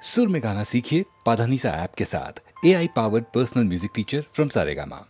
सुर में गाना सीखिए पाधानीसा ऐप के साथ। AI powered personal music teacher from Saregama.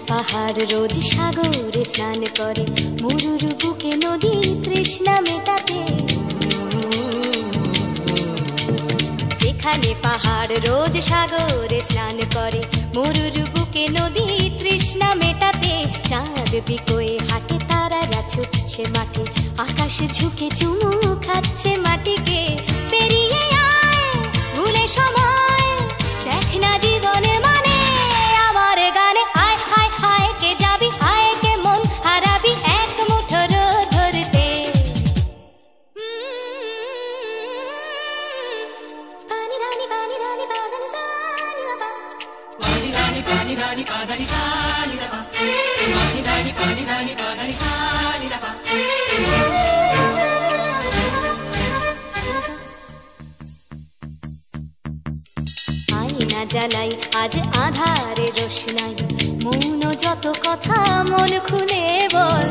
পাহাড় রোজ সাগরে স্নান করে, মরুর বুকে নদী তৃষ্ণা মেটাতে। যেখানে পাহাড় রোজ সাগরে স্নান করে, মরুর বুকে নদী তৃষ্ণা মেটাতে। বিকোয়ে হাটে তারারা ছুটছে মাঠে, আকাশ ঝুঁকে চুমু খাচ্ছে মাটিকে। পেরিয়ে আয় ভুলে সময়, দেখ না জীবনে মানে আমার গানে। আয় হায় হায় কে যাবি, আয় কে মন হারাবি এক মুঠো রোদ ধরতে। পানি রানি পানি রানি পাদানি সানি বাবা, পানি রানি পাদানি সানি বাবা, পানি রানি পাদানি সানি বাবা। আয়না জ্বালাই আজ আধারে রোশনাই, মৌন যত কথা মন খুলে বল।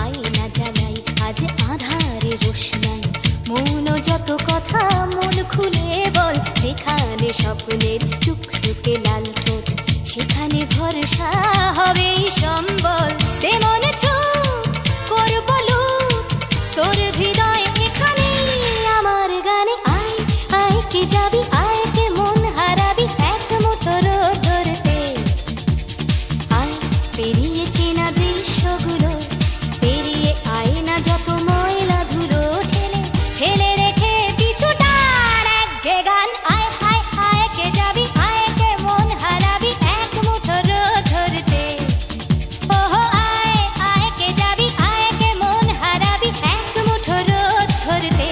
আয়না জ্বালাই আজ আধারে রোশনাই, মৌন যত কথা মন খুলে বল। যেখানে স্বপ্নের টুকটুকে লাল ঠোঁট, সেখানে ভরসা হবে সম্বল। তেমন ছুট করব লুট তোর হৃদয় এখানে আমার গানে। আয় আয় কে যাবি, আয় কে মন হারাবি এক মুঠো রোদ ধরতে। আয় পেরিয়ে চেনা দৃশ্যগুলো, পেরিয়ে আয় না যত ময়লা ধুলো ঠেলে ফেলে রেখে পিছুটার একঘে গান। আয় হায় হায় কে যাবি, আয় কে মন হারাবি এক মুঠো রোদ ধরতে। ওহো আয় আয় কে যাবি, আয় কে মন হারাবি এক মুঠো রোদ ধরতে।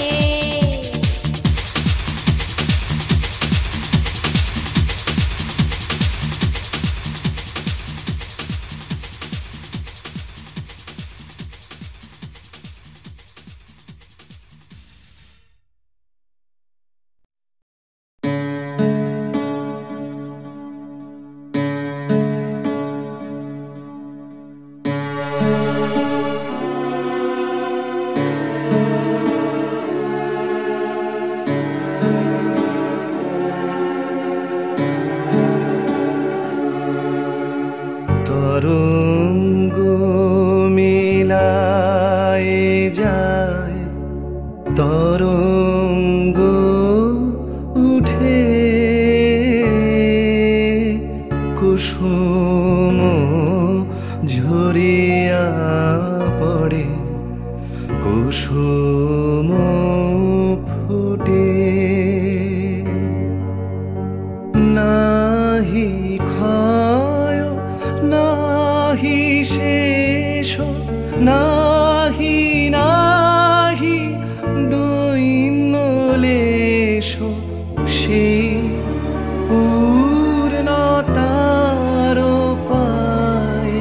তরঙ্গ মেলায় যায়, তরঙ্গ উঠে কুসুম ঝরিয়া পড়ে, কুসুম ফুটে। নাহি ক্ষয় নাহি শেষ, নাহি নাহি দৈন্যলেশ, সেই পূর্ণতার পায়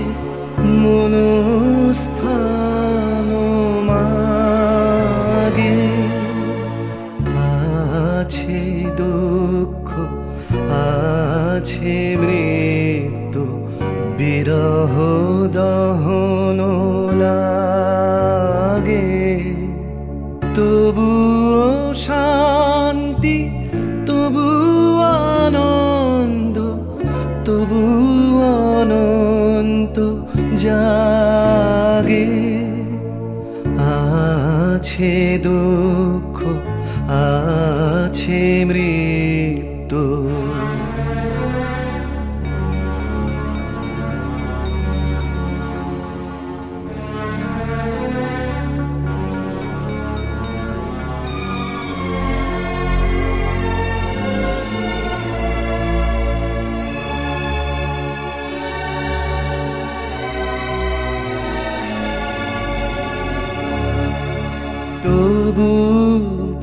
মনস্থান মাগে। আছে দুঃখ আছে মৃত্যু, বিরহ দহন লাগে। তবুও শান্তি, তবু আনন্দ, তবু অনন্ত জাগে। আছে দুঃখ আছে মৃত্যু, তবু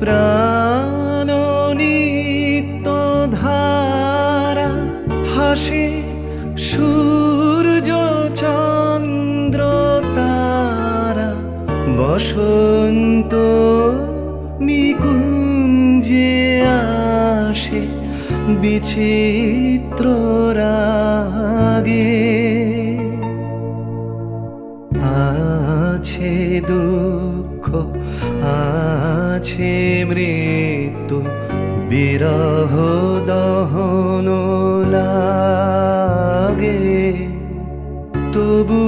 প্রাণ নিত্য ধারা হাসে, সূর্য চন্দ্র তারা। বসন্ত নিকুঞ্জে আসে, বিচিত্র রাগে। আছে দুঃখ আছে মৃত্যু, বিরহ দহন লাগে। তবু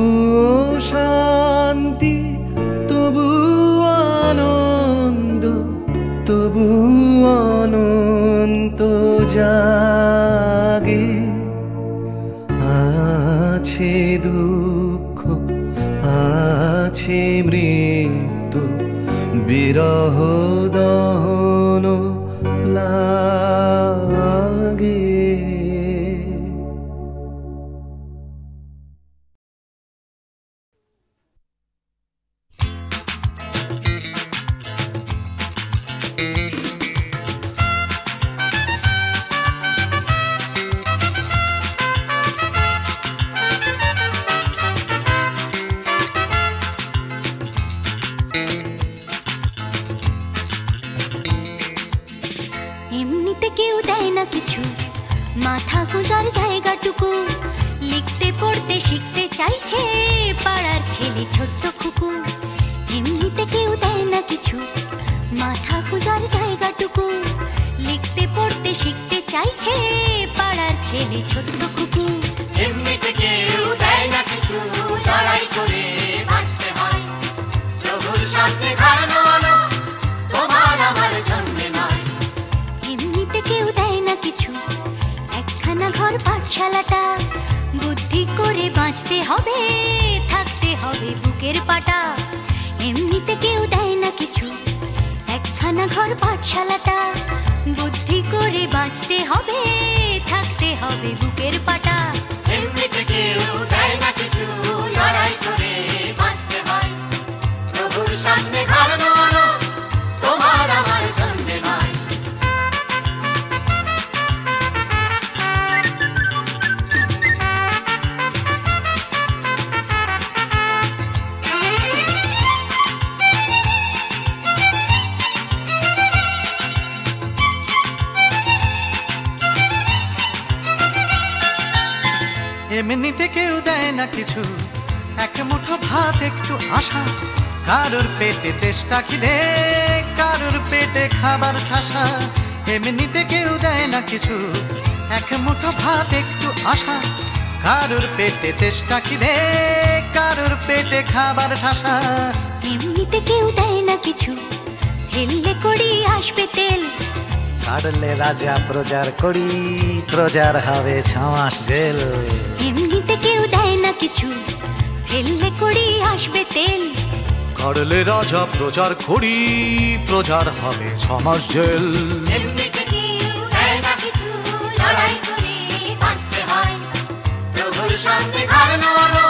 শান্তি, তবু আনন্দ, তবু অনন্ত জাগে। আছে দুঃখ আছে মৃত্যু বিরহ দহন লাগে এমনিতে কেউ দেয় না কিছু, মাথা গোজার জায়গাটুকু লিখতে পড়তে শিখতে চাইছে পাড়ার ছেলে ছোট্ট খুকু। এমনিতে কেউ দেয় না কিছু, মাথা গোজার জায়গাটুকু লিখতে পড়তে শিখতে চাইছে পাড়ার ছেলে ছোট্ট খুকু। এমনিতে কেউ দেয় না কিছু, লড়াই করে বাঁচতে হয়। প্রভুর সামনে দাঁড়ানো আলো তোমার আমার জন্মে নয়। এমনিতে কেউ দেয় না কিছু, একখানা ঘর পাঠশালাটা বুদ্ধি করে বাঁচতে হবে, থাকতে হবে বুকের পাটা। এমনিতে কেউ দেয় না কিছু, একখানা ঘর পাঠশালাটা বুদ্ধি করে বাঁচতে হবে, থাকতে হবে বুকের পাটা। এমনিতে কেউ দেয় না কিছু, লড়াই করে বাঁচতে হয়। প্রভুর সামনে দাঁড়ানো আলো তোমার আমার জন্মে নয়। এমনিতে কেউ দেয় না কিছু, এক মুঠো ভাত একটু আশা, কারোর পেটে তেষ্টা খিদে, কারোর পেটে খাবার ঠাসা। এমনিতে কেউ দেয় না কিছু, এক মুঠো ভাত একটু আশা, কারোর পেটে তেষ্টা খিদে, কারোর পেটে খাবার ঠাসা। এমনিতে কেউ দেয় না কিছু, ফেললে করি আসবে তেল, কাটলে রাজা প্রজার করি, প্রজার হবে 6 মাস জেল। এমনিতে কেউ দেয় না কিছু, ফেললে করি আসবে তেল, কাটলে রাজা প্রজার করি, প্রজার হবে 6 মাস জেল। এমনিতে কেউ দেয় না কিছু, লড়াই করে বাঁচতে হয়। প্রভুর সামনে দাঁড়ানো আলো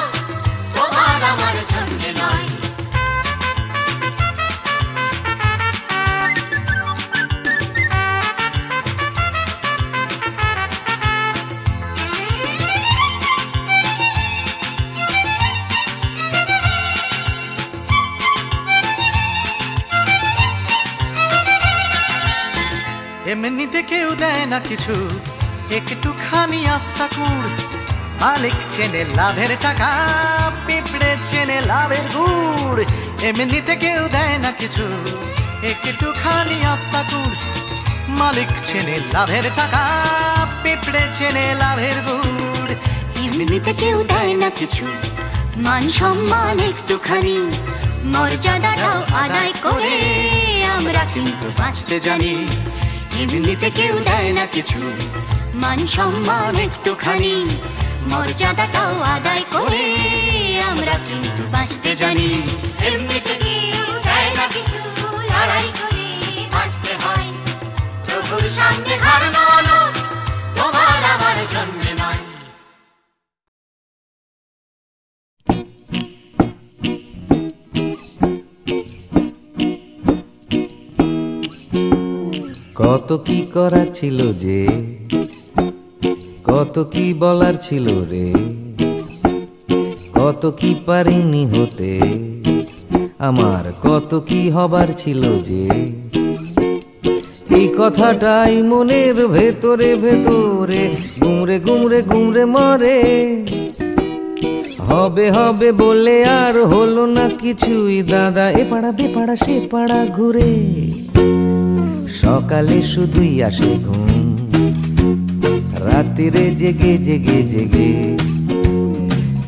তোমার আমার জন্মে নয়। এমনিতে কেউ দেয় না কিছু, একটুখানি আস্থা কুড়, মালিক চেনে লাভের টাকা, পিঁপড়ে চেনে লাভের গুড়। এমনিতে কেউ দেয় না কিছু, একটুখানি আস্থা কুড়, মালিক চেনে লাভের টাকা, পিঁপড়ে চেনে লাভের গুড়। এমনিতে কেউ দেয় না কিছু, মান সম্মান একটুখানি, মর্যাদাটাও আদায় করে আমরা কিন্তু বাঁচতে জানি। এমনিতে কেউ দেয় না কিছু, মান সম্মান একটুখানি, মর্যাদাটাও আদায় করে আমরা কিন্তু বাঁচতে জানি। এমনিতে কেউ দেয় না কিছু, লড়াই করে বাঁচতে হয়। প্রভুর সামনে দাঁড়ানো আলো তোমার আমার জন্মে নয়। কত কি করার ছিল যে, কত কি বলার ছিল রে, কত কি পারিনি হতে, আমার কত কি হবার ছিল যে। এই কথাটাই মনের ভেতরে ভেতরে গুমরে গুমরে গুমরে মরে। হবে হবে বলে আর হলো না কিছুই দাদা, এ পাড়া বে পাড়া সে পাড়া ঘুরে। সকালে শুধুই আসে ঘুম, রাত্রিরে জেগে জেগে জেগে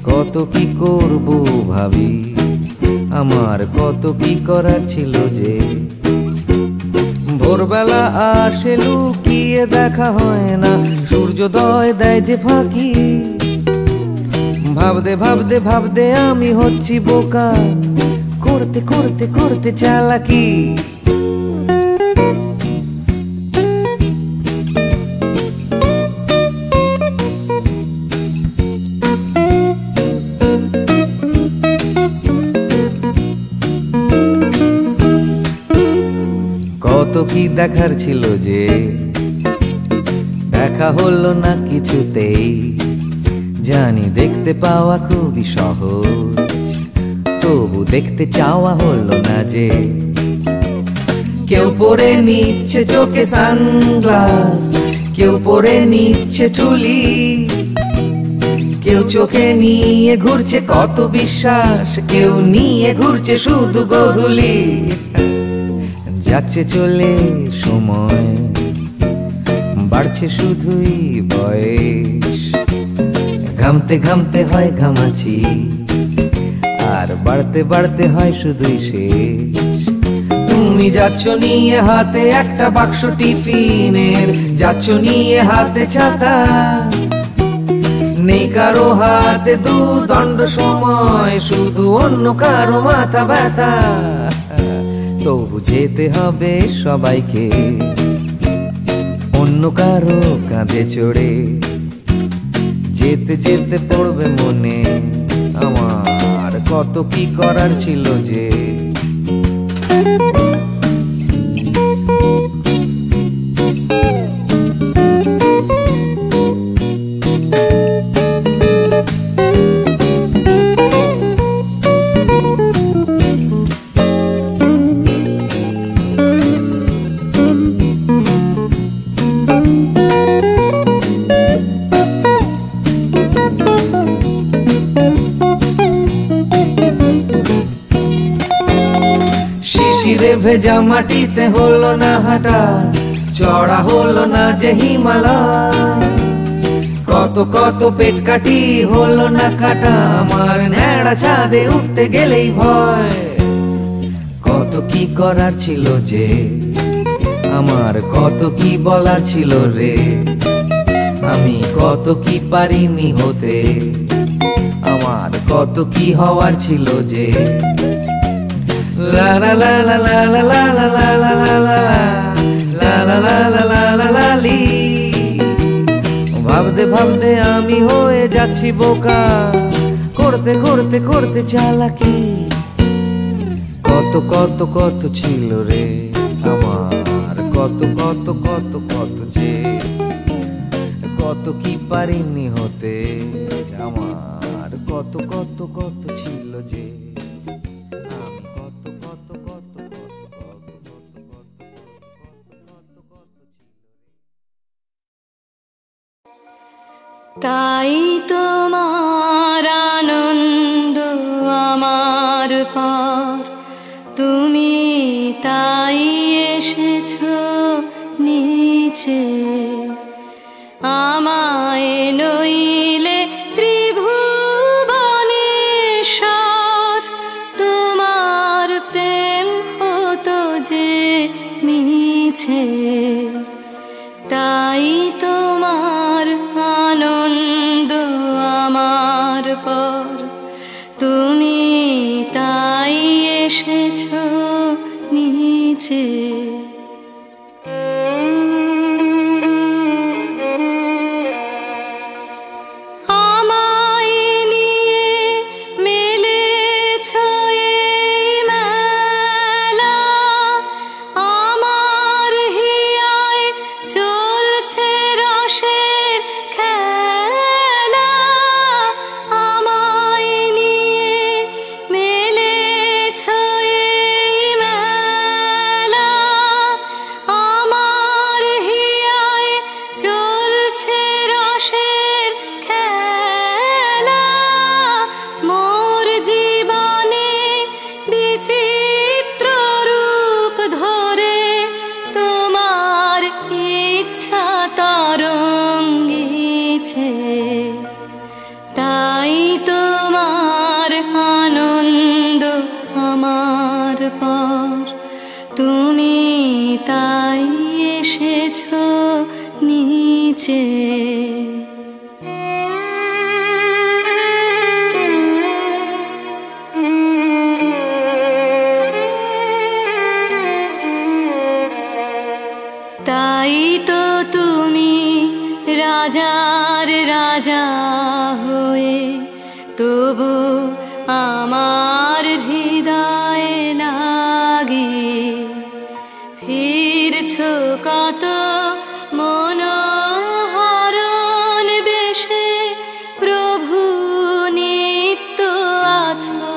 কত কি করব ভাবি, আমার কত কি করার ছিল যে। ভোরবেলা আসে লুকিয়ে দেখা হয় না, সূর্যোদয় দেয় যে ফাঁকি, ভাবতে ভাবতে ভাবতে আমি হচ্ছি বোকা, করতে করতে করতে চালাকি। কত কি দেখার ছিল যে দেখা হলো না কিছুতেই, জানি দেখতে পাওয়া খুবই সহজ, তবু দেখতে চাওয়া হলো না যে। কেউ পরে নিচ্ছে চোখে সানগ্লাস, কেউ পরে নিচ্ছে ঠুলি, কেউ চোখে নিয়ে ঘুরছে কত বিশ্বাস, কেউ নিয়ে ঘুরছে শুধু গোধূলি। যাচ্ছে চলে সময়, বাড়ছে শুধুই বয়স, ঘামতে ঘামতে হয় ঘামাচি, আর বাড়তে বাড়তে হয় শুধুই শেষ। তুমি যাচ্ছ নিয়ে হাতে একটা বাক্স টিফিনের, যাচ্ছ নিয়ে হাতে ছাতা, নেই কারো হাতে দুদণ্ড সময়, শুধু অন্য কারো মাথা ব্যথা। তবু যেতে হবে সবাইকে অন্য কারো কাঁধে চড়ে, যেতে যেতে পড়বে মনে আমার কত কি করার ছিল যে। শিশিরে ভেজা মাটিতে হলো না হাঁটা, চড়া হলো না যে হিমালয়, কত কত পেট কাটি হলো না কাটা, আমার ন্যাড়া ছাদে উঠতে গেলেই ভয়। কত কি করার ছিল যে, আমার কত কি বলার ছিল রে, আমি কত কি পারিনি হতে, আমার কত কি হওয়ার ছিল যে। লা লা লা লা লা লা লা লা লা লা লা লা লা লা লা লা লা লা লা লি। ভাবতে ভাবতে আমি হয়ে যাচ্ছি বোকা, করতে করতে করতে চালাকি। কত কত কত ছিল রে আমার, কত কত কত কত যে, কত কি পারিনি হতে, আমার কত কত কত ছিল যে। তাই তোমার আনন্দ আমার পার, তুমি তাই এসেছো নিচে, আমায় নইলে ত্রিভুবনেশ্বর, তোমার প্রেম হতো যে মিছে। তাই তোমার আনন্দ আমার পর, তুমি তাই এসেছো নিচে। নিচে। রাজা হয়ে, তবু আমার হৃদয়ে লাগে ফিরছো কত মনোহরণ বেশে, প্রভু নিত্য আছো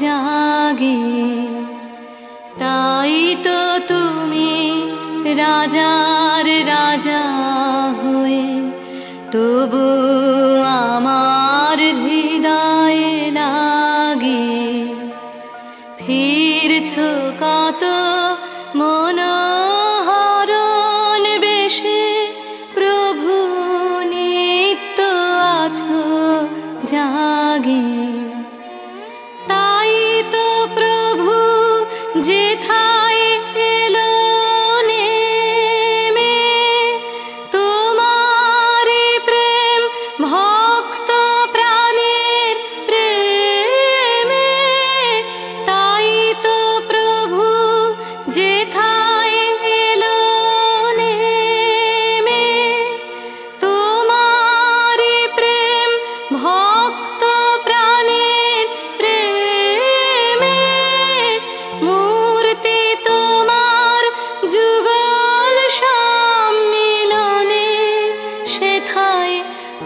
জাগে। তাই তো তুমি রাজার রাজা হয়ে, তবু আমার হৃদয়ে লাগে ফিরছো কত মনোহরণ বেশে, প্রভু নিত্য আছো জাগে। তাই তো প্রভু যেথায় এলো নেমে, তোমারি প্রেম ভক্ত প্রাণের প্রেমে। তাই তো প্রভু যেথায় এলো নেমে, তোমারি প্রেম ভক্ত প্রাণের প্রেমে। মূর্তি তোমার যুগল সম্মিলনে, সেথায়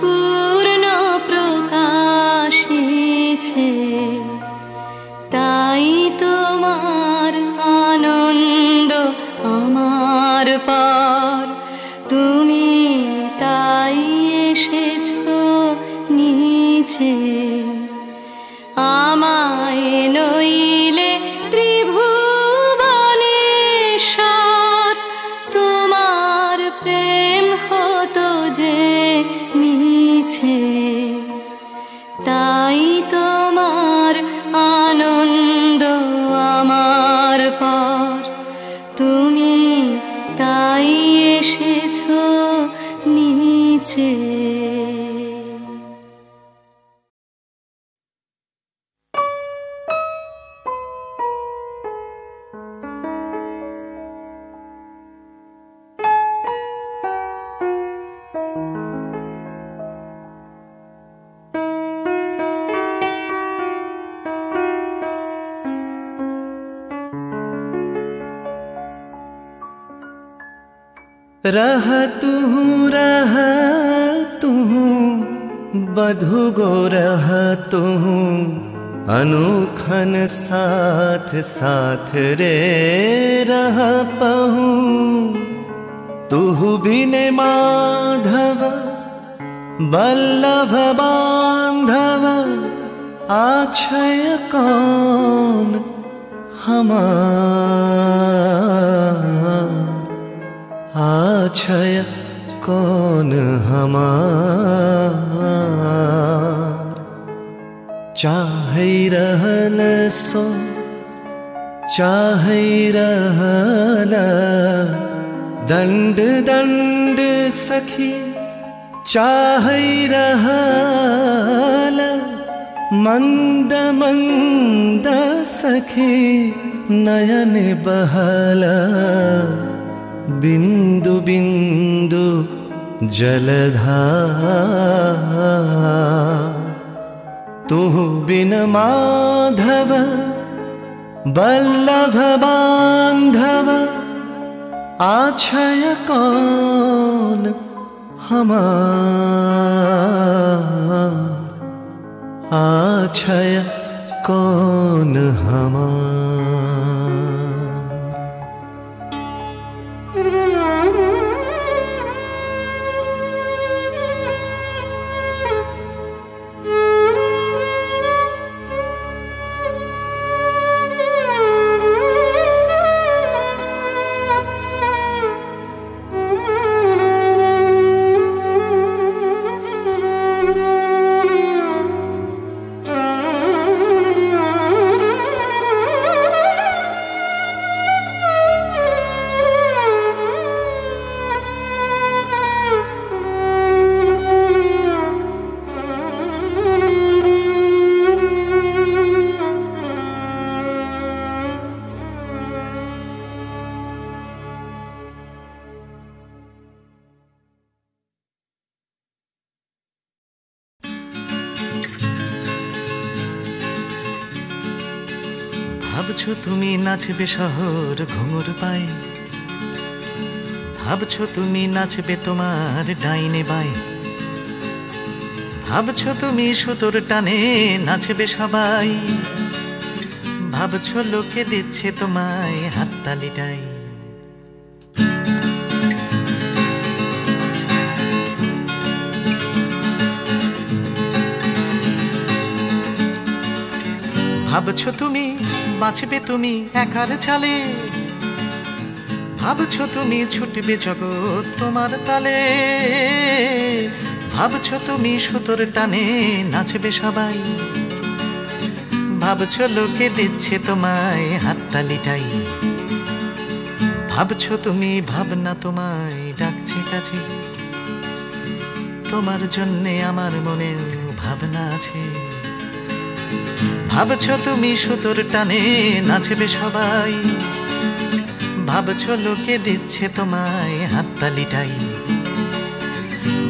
পূর্ণ প্রকাশিছে। তাই তোমার আনন্দ আমার পার, তুমি তাই এসেছো নিচে। আমায় নইলে ত্রিভুবনেশ্বর, তোমার প্রেম হতো যে নিছে। তাই তোমার আনন্দ আমার পার, তুমি তাই এসেছো নিচে। रह तू बधु गो रह तू, अनुखन साथ साथ रे रह पहूँ। तू बिने माधव बल्लभ बांधव, आछय कौन हमार। आछय कौन हमार। चाहे रहल सो चाहे रहल, दंड दंड सखी चाहे रहल। मंद मंद सखी नयन बहल, बिंदु बिंदु जलधार। तू बिन माधव बल्लभ बांधव, आछय कौन हमार। आछय कौन हमार। ভাবছো তুমি নাচবে শহর ঘুঙুর পায়ে, ভাবছো তুমি নাচবে তোমার ডাইনে বাই, ভাবছো তুমি সুতোর টানে নাচবে সবাই, ভাবছো লোকে দিচ্ছে তোমায় হাততালিটাই। ভাবছো তুমি বাঁচবে তুমি একার চালে, ভাবছো তুমি ছুটবে জগৎ তোমার তালে, ভাবছো তুমি সুতোর টানে নাচবে সবাই, ভাবছো লোকে দিচ্ছে তোমায় হাততালিটাই। ভাবছো তুমি ভাবনা তোমায় ডাকছে কাছে, তোমার জন্যে আমার মনেও ভাবনা আছে। ভাবছো তুমি সুতোর টানে নাচবে সবাই, ভাবছো লোকে দিচ্ছে তোমায় হাততালিটাই।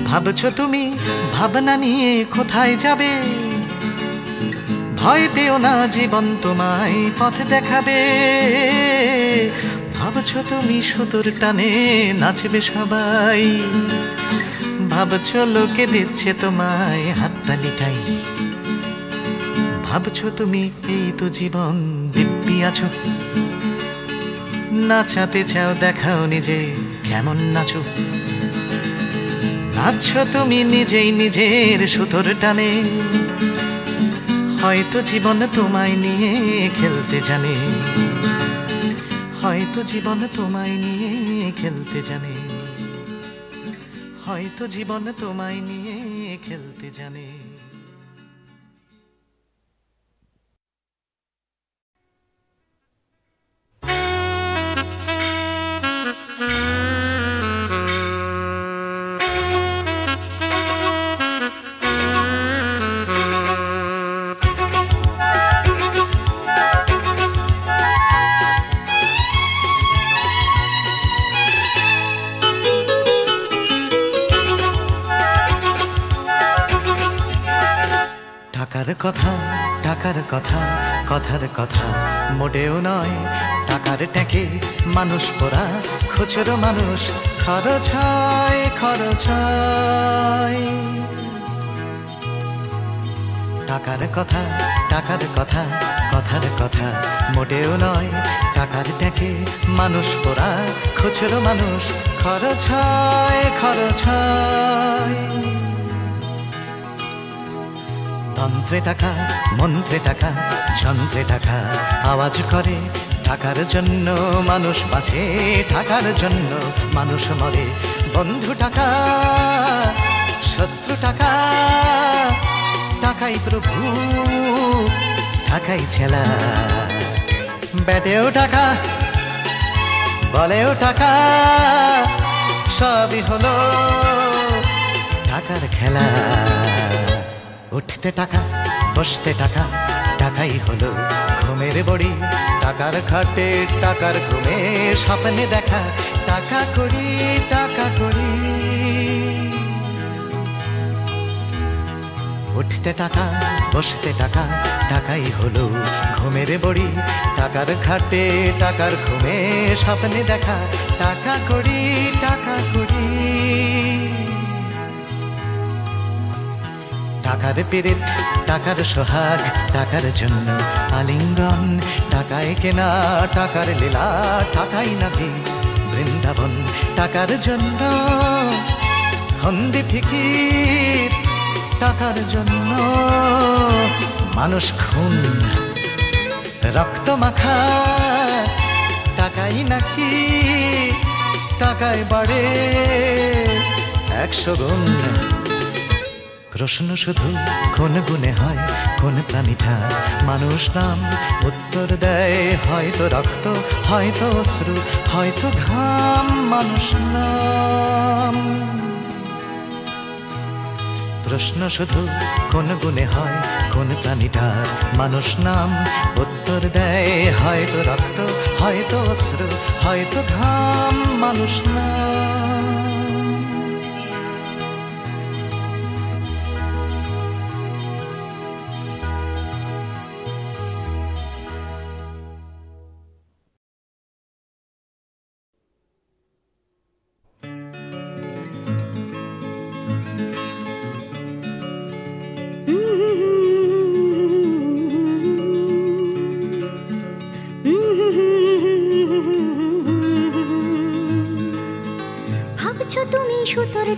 ভাবছো তুমি ভাবনা নিয়ে কোথায় যাবে, ভয় পেও না জীবন তোমায় পথ দেখাবে। ভাবছো তুমি সুতোর টানে নাচবে সবাই, ভাবছো লোকে দিচ্ছে তোমায় হাততালিটাই। ভাবছো তুমি এই তো জীবন দিব্যি আছো, নাচাতে চাও দেখাও নিজে কেমন নাচো। নাচছো তুমি নিজেই নিজের সুতোর টানে, হয়তো জীবন তোমায় নিয়ে খেলতে জানে, হয়তো জীবন তোমায় নিয়ে খেলতে জানে, হয়তো জীবন তোমায় নিয়ে খেলতে জানে। টাকার কথা টাকার কথা কথার কথা মোটেও নয়, টাকার ট্যাঁকে মানুষ পোড়া খুচরো মানুষ খরচ হয় খরচ হয়। টাকার কথা টাকার কথা কথার কথা মোটেও নয়, টাকার ট্যাঁকে মানুষ পোড়া খুচরো মানুষ খরচ হয় খরচ হয়। তন্ত্রে টাকা মন্ত্রে টাকা যন্ত্রে টাকা আওয়াজ করে, টাকার জন্য মানুষ বাঁচে টাকার জন্য মানুষ মরে। বন্ধু টাকা শত্রু টাকা, টাকাই প্রভু টাকাই ছেলা, বেটেও টাকা বলেও টাকা, সবই হলো টাকার খেলা। উঠতে টাকা বসতে টাকা, টাকাই হলো ঘুমের বড়ি, টাকার খাটে টাকার ঘুমে স্বপ্নে দেখা, টাকা করি টাকা করি। উঠতে টাকা বসতে টাকা, টাকাই হলো ঘুমের বড়ি, টাকার খাটে টাকার ঘুমে স্বপ্নে দেখা, টাকা করি টাকা করি। টাকার পীড়িত টাকার সোহাগ, টাকার জন্য আলিঙ্গন, টাকায় কেনা টাকার লীলা, টাকাই নাকি বৃন্দাবন। টাকার জন্য ফন্দি ফিকির, টাকার জন্য মানুষ খুন রক্ত মাখা, টাকাই নাকি টাকায় বাড়ে 100 গুণ। প্রশ্ন শুধু কোন গুণে হয় কোন প্রাণীটা মানুষ নাম, উত্তর দেয় হয়তো রক্ত হয়তো অশ্রু হয়তো ঘাম মানুষ নাম। প্রশ্ন শুধু কোন গুণে হয় কোন প্রাণীটার মানুষ নাম, উত্তর দেয় হয়তো রক্ত হয়তো অশ্রু হয়তো ঘাম মানুষ নাম।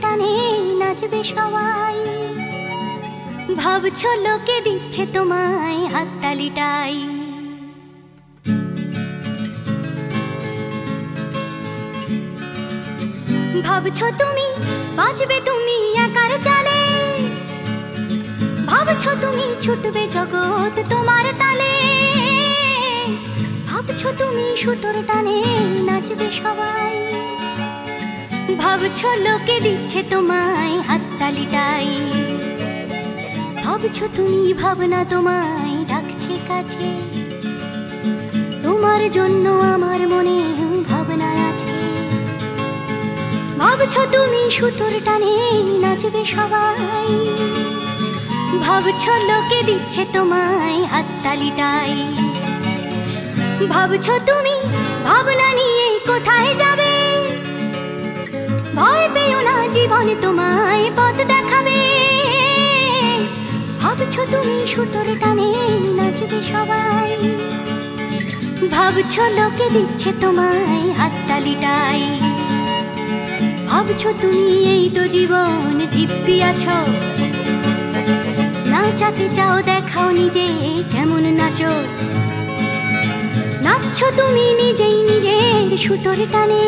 টানে নাচবে সবাই। ভাবছো লোকে দিচ্ছে তোমায় হাততালিটাই। ভাবছো তুমি বাঁচবে তুমি একার চালে, ভাবছো তুমি ছুটবে জগৎ তোমার তালে, ভাবছো তুমি সুতোর টানে নাচবে সবাই। ভাবছো লোকে দিচ্ছে তোমায় হাততালিটাই। ভাবছো তুমি ভাবনা তোমায় ডাকছে কাছে, তোমার জন্য আমার মনে ভাবনা আছে। ভাবছো তুমি সুতোর টানে নাচবে সবাই। ভাবছো লোকে দিচ্ছে তোমায় হাততালিটাই। ভাবছো তুমি ভাবনা নিয়ে কোথায় যাবে, ভয় পেও না জীবন তোমায় পথ দেখাবে। ভাবছো তুমি সুতোর টানে নাচবে সবাই। ভাবছো লোকে দিচ্ছে তোমায় হাততালিটাই। ভাবছো তুমি এই তো জীবন দিব্যি আছো, নাচাতে চাও দেখাও নিজে কেমন নাচো। নাচছো তুমি নিজেই নিজের সুতোর টানে,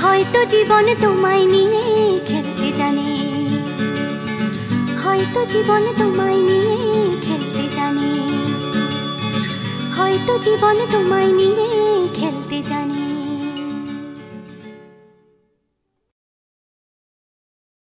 হয়তো জীবন তোমায় নিয়ে খেলতে জানে, হয়তো জীবন তোমায় নিয়ে খেলতে জানে, হয়তো জীবন তোমায় নিয়ে খেলতে জানে।